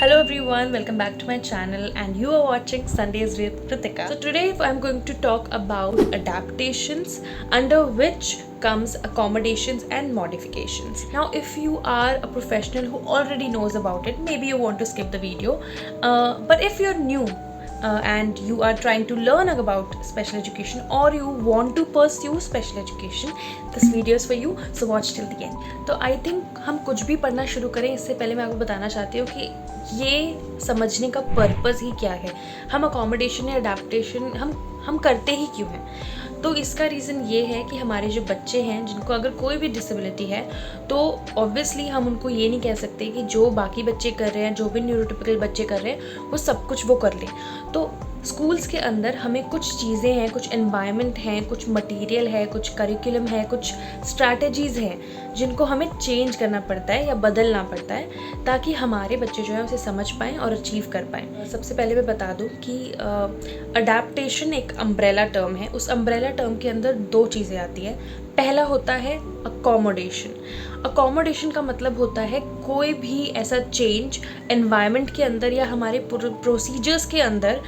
Hello everyone, welcome back to my channel and you are watching Sundays with Kritika. So today I'm going to talk about adaptations, under which comes accommodations and modifications. Now if you are a professional who already knows about it, maybe you want to skip the video, but if you're new and you are trying to learn about special education or you want to pursue special education, this video is for you, so watch till the end. तो I think हम कुछ भी पढ़ना शुरू करें इससे पहले मैं आपको बताना चाहती हूँ कि ये समझने का पर्पस ही क्या है, हम अकोमोडेशन या अडेप्टेशन हम करते ही क्यों हैं। तो इसका रीज़न ये है कि हमारे जो बच्चे हैं जिनको अगर कोई भी डिसेबिलिटी है तो ऑब्वियसली हम उनको ये नहीं कह सकते कि जो बाकी बच्चे कर रहे हैं, जो भी न्यूरोटिपिकल बच्चे कर रहे हैं वो सब कुछ वो कर लें। तो स्कूल्स के अंदर हमें कुछ चीज़ें हैं, कुछ एनवायरनमेंट हैं, कुछ मटेरियल है, कुछ करिकुलम है, कुछ स्ट्रैटेजीज़ हैं जिनको हमें चेंज करना पड़ता है या बदलना पड़ता है ताकि हमारे बच्चे जो है उसे समझ पाएँ और अचीव कर पाएँ। सबसे पहले मैं बता दूँ कि अडेप्टेशन एक अम्ब्रेला टर्म है। उस अम्ब्रेला टर्म के अंदर दो चीज़ें आती है। पहला होता है अकोमोडेशन। अकोमोडेशन का मतलब होता है कोई भी ऐसा चेंज एनवायरनमेंट के अंदर या हमारे प्रोसीजर्स के अंदर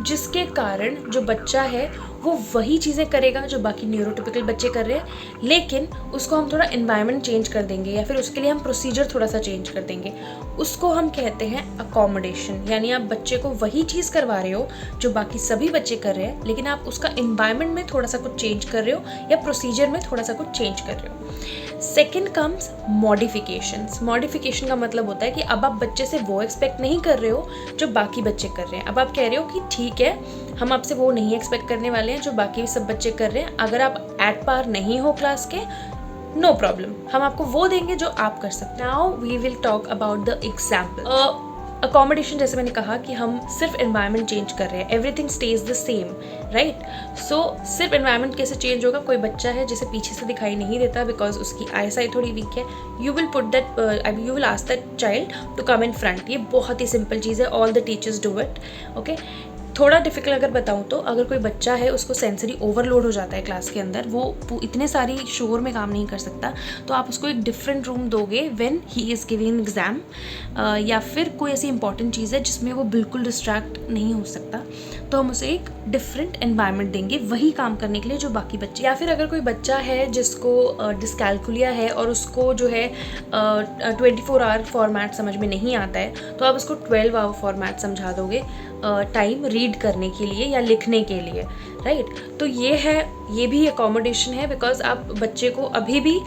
जिसके कारण जो बच्चा है वो वही चीज़ें करेगा जो बाकी न्यूरोटिपिकल बच्चे कर रहे हैं, लेकिन उसको हम थोड़ा एनवायरनमेंट चेंज कर देंगे या फिर उसके लिए हम प्रोसीजर थोड़ा सा चेंज कर देंगे। उसको हम कहते हैं अकोमोडेशन। यानी आप बच्चे को वही चीज़ करवा रहे हो जो बाकी सभी बच्चे कर रहे हैं, लेकिन आप उसका एनवायरनमेंट में थोड़ा सा कुछ चेंज कर रहे हो या प्रोसीजर में थोड़ा सा कुछ चेंज कर रहे हो। Second comes modifications. मॉडिफिकेशन का मतलब होता है कि अब आप बच्चे से वो एक्सपेक्ट नहीं कर रहे हो जो बाकी बच्चे कर रहे हैं। अब आप कह रहे हो कि ठीक है, हम आपसे वो नहीं एक्सपेक्ट करने वाले हैं जो बाकी सब बच्चे कर रहे हैं। अगर आप एट पार नहीं हो क्लास के, नो प्रॉब्लम, हम आपको वो देंगे जो आप कर सकते हैं। Now we will talk about the example. Accommodation, जैसे मैंने कहा कि हम सिर्फ एनवायरनमेंट चेंज कर रहे हैं, everything stays the same, right. So सिर्फ एनवायरनमेंट कैसे चेंज होगा? कोई बच्चा है जिसे पीछे से दिखाई नहीं देता बिकॉज उसकी आई साइट थोड़ी वीक है, you will ask that child to come in front. ये बहुत ही सिंपल चीज़ है, all the teachers do it, okay. थोड़ा डिफिकल्ट अगर बताऊँ तो अगर कोई बच्चा है उसको सेंसरी ओवरलोड हो जाता है क्लास के अंदर, वो इतने सारी शोर में काम नहीं कर सकता, तो आप उसको एक डिफरेंट रूम दोगे when he is giving exam, या फिर कोई ऐसी इंपॉर्टेंट चीज़ है जिसमें वो बिल्कुल डिस्ट्रैक्ट नहीं हो सकता, तो हम उसे एक डिफरेंट एनवायरनमेंट देंगे वही काम करने के लिए जो बाकी बच्चे। या फिर अगर कोई बच्चा है जिसको डिस्कैलकुलिया है और उसको जो है 24 आवर फॉर्मेट समझ में नहीं आता है, तो आप उसको 12 आवर फॉर्मेट समझा दोगे टाइम रीड करने के लिए या लिखने के लिए, राइट। तो ये भी अकोमोडेशन है बिकॉज आप बच्चे को अभी भी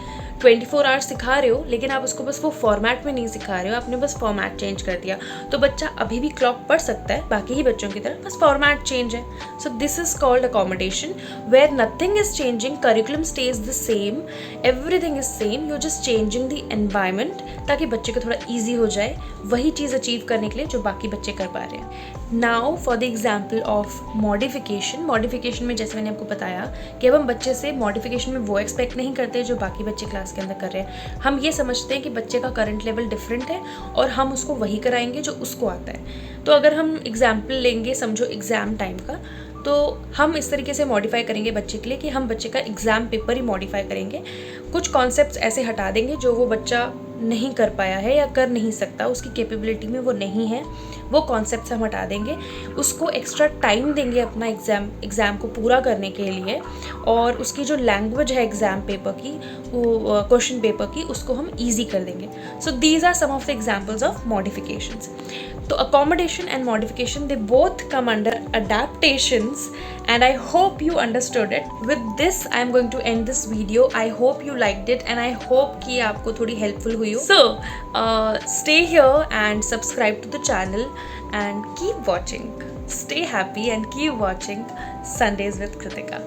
24 आवर्स सिखा रहे हो, लेकिन आप उसको बस वो फॉर्मेट में नहीं सिखा रहे हो, आपने बस फॉर्मेट चेंज कर दिया, तो बच्चा अभी भी क्लॉक पढ़ सकता है बाकी ही बच्चों की तरह, बस फॉर्मेट चेंज है। So this is called accommodation where nothing is changing, curriculum stage the same, everything is same, you just changing the environment ताकि बच्चे को थोड़ा ईजी हो जाए वही चीज़ अचीव करने के लिए जो बाकी बच्चे कर पा रहे हैं। Now for the example of modification. Modification में जैसे मैंने आपको बताया कि अब हम बच्चे से मॉडिफिकेशन में वो एक्सपेक्ट नहीं करते जो बाकी बच्चे क्लास के अंदर कर रहे हैं। हम ये समझते हैं कि बच्चे का करंट लेवल डिफरेंट है और हम उसको वही कराएंगे जो उसको आता है। तो अगर हम एग्जाम्पल लेंगे, समझो एग्ज़ाम टाइम का, तो हम इस तरीके से मॉडिफाई करेंगे बच्चे के लिए कि हम बच्चे का एग्ज़ाम पेपर ही मॉडिफाई करेंगे। कुछ कॉन्सेप्ट्स ऐसे हटा देंगे जो वो बच्चा नहीं कर पाया है या कर नहीं सकता, उसकी कैपेबिलिटी में वो नहीं है, वो कॉन्सेप्ट्स हम हटा देंगे। उसको एक्स्ट्रा टाइम देंगे अपना एग्ज़ाम को पूरा करने के लिए, और उसकी जो लैंग्वेज है एग्ज़ाम पेपर की, वो क्वेश्चन पेपर की, उसको हम ईजी कर देंगे। So these are some of the examples of modifications. तो accommodation and modification, they both come under adaptations, and I hope you understood it. With this I am going to end this video. I hope you liked it and I hope कि आपको थोड़ी helpful हुई हो। So stay here and subscribe to the channel and keep watching. Stay happy and keep watching Sundays with Kritika.